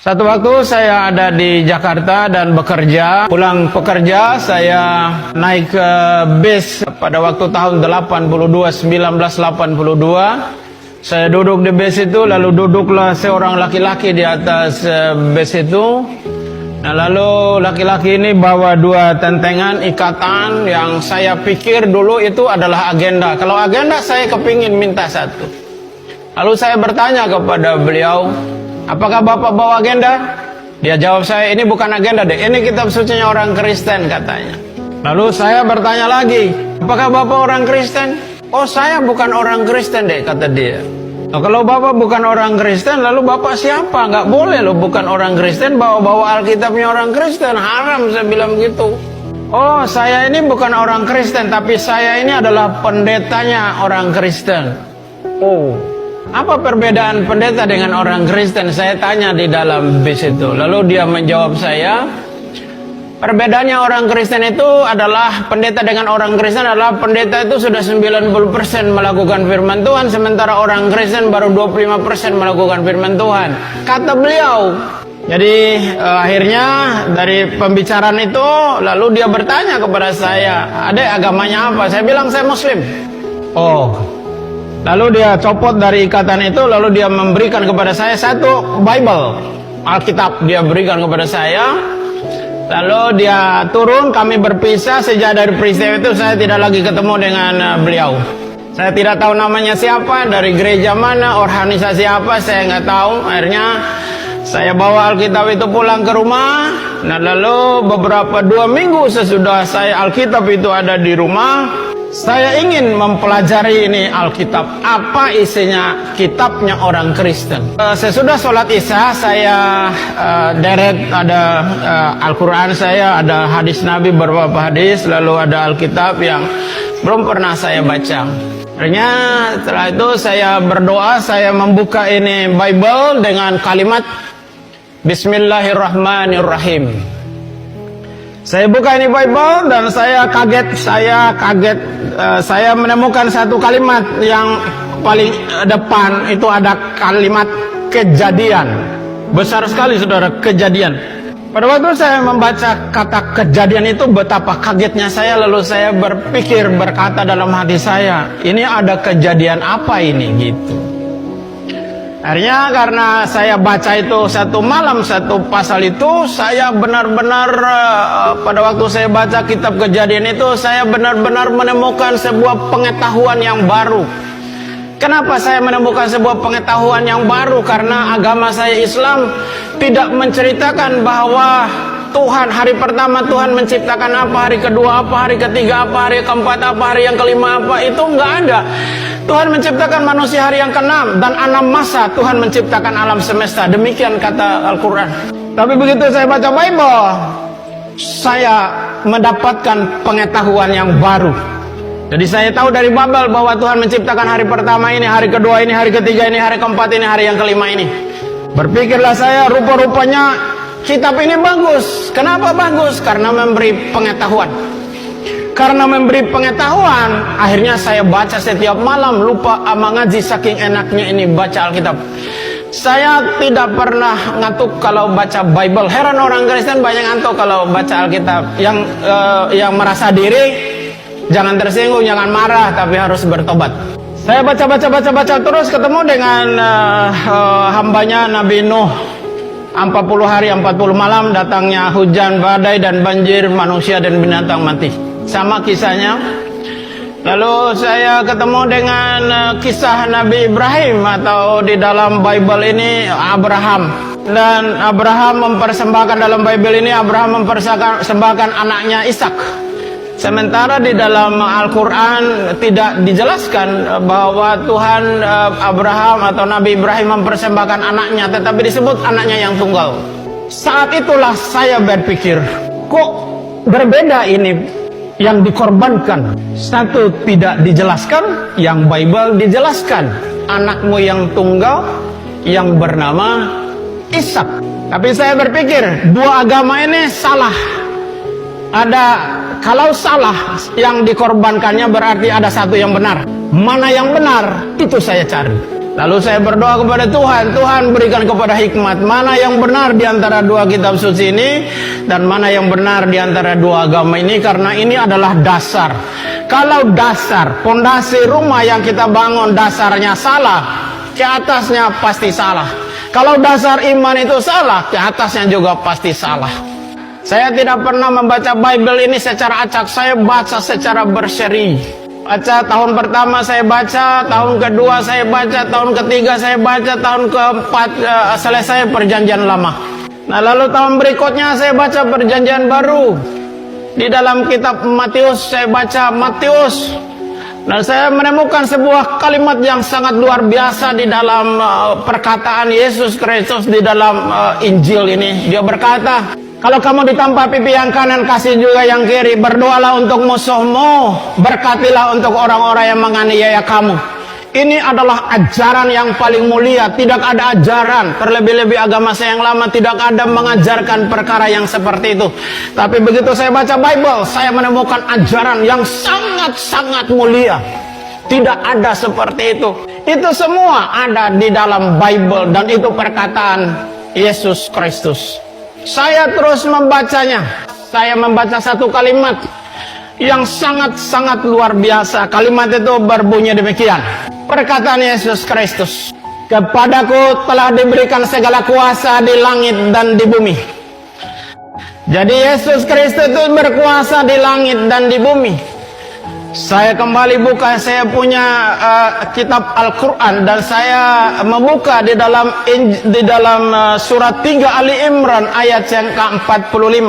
Satu waktu saya ada di Jakarta dan bekerja. Pulang bekerja saya naik ke bis pada waktu tahun 1982. Saya duduk di bis itu, lalu duduklah seorang laki-laki di atas bis itu. Nah, lalu laki-laki ini bawa dua tentengan ikatan yang saya pikir dulu itu adalah agenda. Kalau agenda saya kepingin minta satu. Lalu saya bertanya kepada beliau, apakah Bapak bawa agenda? Dia jawab saya, ini bukan agenda deh, ini kitab sucinya orang Kristen katanya. Lalu saya bertanya lagi, apakah Bapak orang Kristen? Oh, saya bukan orang Kristen deh, kata dia. Nah, kalau Bapak bukan orang Kristen, lalu Bapak siapa? Nggak boleh loh, bukan orang Kristen bawa-bawa Alkitabnya orang Kristen, haram, saya bilang gitu. Oh, saya ini bukan orang Kristen, tapi saya ini adalah pendetanya orang Kristen. Oh, apa perbedaan pendeta dengan orang Kristen? Saya tanya di dalam bis itu. Lalu dia menjawab saya, perbedaannya orang Kristen itu adalah pendeta dengan orang Kristen adalah pendeta itu sudah 90% melakukan firman Tuhan, sementara orang Kristen baru 25% melakukan firman Tuhan, kata beliau. Jadi akhirnya dari pembicaraan itu lalu dia bertanya kepada saya, adek agamanya apa? Saya bilang saya Muslim. Oh, lalu dia copot dari ikatan itu, lalu dia memberikan kepada saya satu Bible, Alkitab, dia berikan kepada saya. Lalu dia turun, kami berpisah. Sejak dari peristiwa itu saya tidak lagi ketemu dengan beliau. Saya tidak tahu namanya siapa, dari gereja mana, organisasi apa, saya nggak tahu. Akhirnya saya bawa Alkitab itu pulang ke rumah. Nah, lalu beberapa 2 minggu sesudah saya Alkitab itu ada di rumah, saya ingin mempelajari ini Alkitab, apa isinya kitabnya orang Kristen. Sesudah sholat isya saya deret ada Al-Quran saya, ada hadis Nabi beberapa hadis, lalu ada Alkitab yang belum pernah saya baca. Akhirnya setelah itu saya berdoa, saya membuka ini Bible dengan kalimat Bismillahirrahmanirrahim. Saya buka ini Bible dan saya kaget, saya menemukan satu kalimat yang paling depan itu ada kalimat kejadian. Besar sekali saudara, kejadian. Pada waktu saya membaca kata kejadian itu betapa kagetnya saya, lalu saya berpikir, berkata dalam hati saya, ini ada kejadian apa ini gitu. Akhirnya karena saya baca itu satu malam satu pasal itu, saya benar-benar pada waktu saya baca kitab Kejadian itu, saya benar-benar menemukan sebuah pengetahuan yang baru. Kenapa saya menemukan sebuah pengetahuan yang baru? Karena agama saya Islam tidak menceritakan bahwa Tuhan hari pertama Tuhan menciptakan apa, hari kedua apa, hari ketiga apa, hari keempat apa, hari yang kelima apa, itu nggak ada. Tuhan menciptakan manusia hari yang ke-6 dan 6 masa Tuhan menciptakan alam semesta. Demikian kata Al-Quran. Tapi begitu saya baca Bible, saya mendapatkan pengetahuan yang baru. Jadi saya tahu dari Bible bahwa Tuhan menciptakan hari pertama ini, hari kedua ini, hari ketiga ini, hari keempat ini, hari yang kelima ini. Berpikirlah saya, rupa-rupanya kitab ini bagus. Kenapa bagus? Karena memberi pengetahuan. Karena memberi pengetahuan, akhirnya saya baca setiap malam, lupa mengaji saking enaknya ini baca Alkitab. Saya tidak pernah ngantuk kalau baca Bible. Heran orang Kristen banyak ngantuk kalau baca Alkitab. Yang merasa diri, jangan tersinggung, jangan marah, tapi harus bertobat. Saya baca terus ketemu dengan hambanya Nabi Nuh. 40 hari 40 malam datangnya hujan, badai dan banjir, manusia dan binatang mati. Sama kisahnya. Lalu saya ketemu dengan kisah Nabi Ibrahim, atau di dalam Bible ini Abraham. Dan Abraham mempersembahkan dalam Bible ini, Abraham mempersembahkan anaknya Ishak. Sementara di dalam Al-Quran tidak dijelaskan bahwa Tuhan Abraham atau Nabi Ibrahim mempersembahkan anaknya, tetapi disebut anaknya yang tunggal. Saat itulah saya berpikir, kok berbeda ini yang dikorbankan. Satu tidak dijelaskan, yang Bible dijelaskan. Anakmu yang tunggal yang bernama Ishak. Tapi saya berpikir, dua agama ini salah. Kalau salah yang dikorbankannya berarti ada satu yang benar. Mana yang benar? Itu saya cari. Lalu saya berdoa kepada Tuhan, Tuhan berikan kepada hikmat mana yang benar di antara dua kitab suci ini dan mana yang benar di antara dua agama ini, karena ini adalah dasar. Kalau dasar, pondasi rumah yang kita bangun dasarnya salah, ke atasnya pasti salah. Kalau dasar iman itu salah, ke atasnya juga pasti salah. Saya tidak pernah membaca Bible ini secara acak, saya baca secara berseri. Baca tahun pertama saya baca, tahun kedua saya baca, tahun ketiga saya baca, tahun keempat selesai perjanjian lama. Nah lalu tahun berikutnya saya baca perjanjian baru. Di dalam kitab Matius saya baca Matius. Dan saya menemukan sebuah kalimat yang sangat luar biasa di dalam perkataan Yesus Kristus di dalam Injil ini. Dia berkata, kalau kamu ditampa pipi yang kanan, kasih juga yang kiri. Berdoalah untuk musuhmu, berkatilah untuk orang-orang yang menganiaya kamu. Ini adalah ajaran yang paling mulia. Tidak ada ajaran, terlebih-lebih agama saya yang lama tidak ada mengajarkan perkara yang seperti itu. Tapi begitu saya baca Bible, saya menemukan ajaran yang sangat-sangat mulia. Tidak ada seperti itu. Itu semua ada di dalam Bible, dan itu perkataan Yesus Kristus. Saya terus membacanya. Saya membaca satu kalimat yang sangat-sangat luar biasa. Kalimat itu berbunyi demikian. Perkataan Yesus Kristus, kepadaku telah diberikan segala kuasa di langit dan di bumi. Jadi Yesus Kristus itu berkuasa di langit dan di bumi. Saya kembali buka, saya punya kitab Al-Quran, dan saya membuka di dalam surat 3 Ali Imran ayat yang ke-45.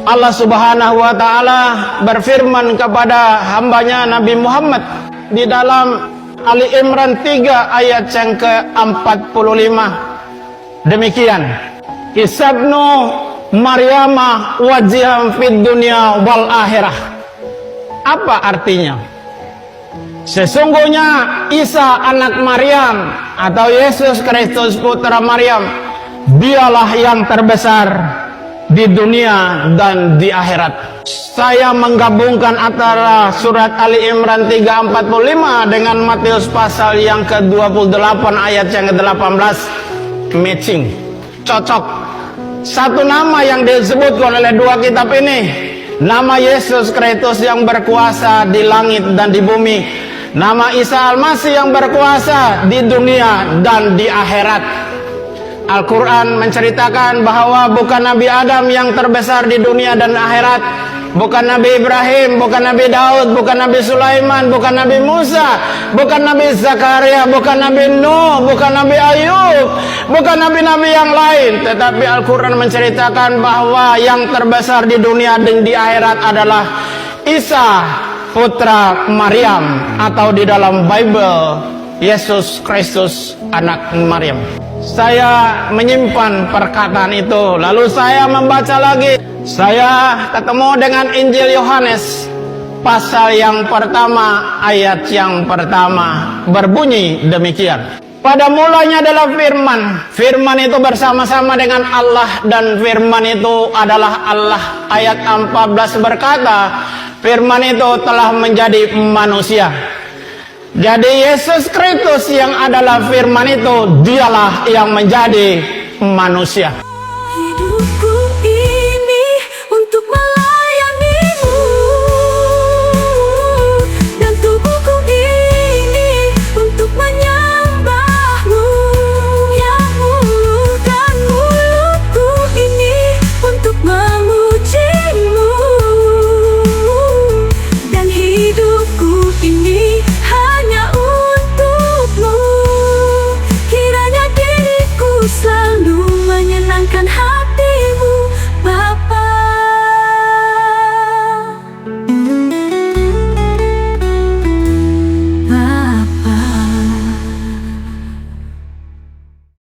Allah Subhanahu wa Ta'ala berfirman kepada hambanya Nabi Muhammad di dalam Ali Imran 3 ayat yang ke-45 demikian, Isabnu Maryama wajiham fid dunya wal akhirah. Apa artinya? Sesungguhnya Isa anak Maryam atau Yesus Kristus putra Maryam, dialah yang terbesar di dunia dan di akhirat. Saya menggabungkan antara surat Ali Imran 3:45 dengan Matius pasal yang ke-28 ayat yang ke-18. Matching, cocok. Satu nama yang disebutkan oleh dua kitab ini, nama Yesus Kristus yang berkuasa di langit dan di bumi, nama Isa Al-Masih yang berkuasa di dunia dan di akhirat. Al-Quran menceritakan bahwa bukan Nabi Adam yang terbesar di dunia dan akhirat, bukan Nabi Ibrahim, bukan Nabi Daud, bukan Nabi Sulaiman, bukan Nabi Musa, bukan Nabi Zakaria, bukan Nabi Nuh, bukan Nabi Ayub, bukan nabi-nabi yang lain. Tetapi Al-Quran menceritakan bahwa yang terbesar di dunia dan di akhirat adalah Isa putra Maryam, atau di dalam Bible Yesus Kristus anak Maryam. Saya menyimpan perkataan itu, lalu saya membaca lagi. Saya ketemu dengan Injil Yohanes pasal yang pertama ayat yang pertama, berbunyi demikian. Pada mulanya adalah firman. Firman itu bersama-sama dengan Allah, dan firman itu adalah Allah. Ayat 14 berkata, firman itu telah menjadi manusia. Jadi Yesus Kristus yang adalah firman itu, dialah yang menjadi manusia.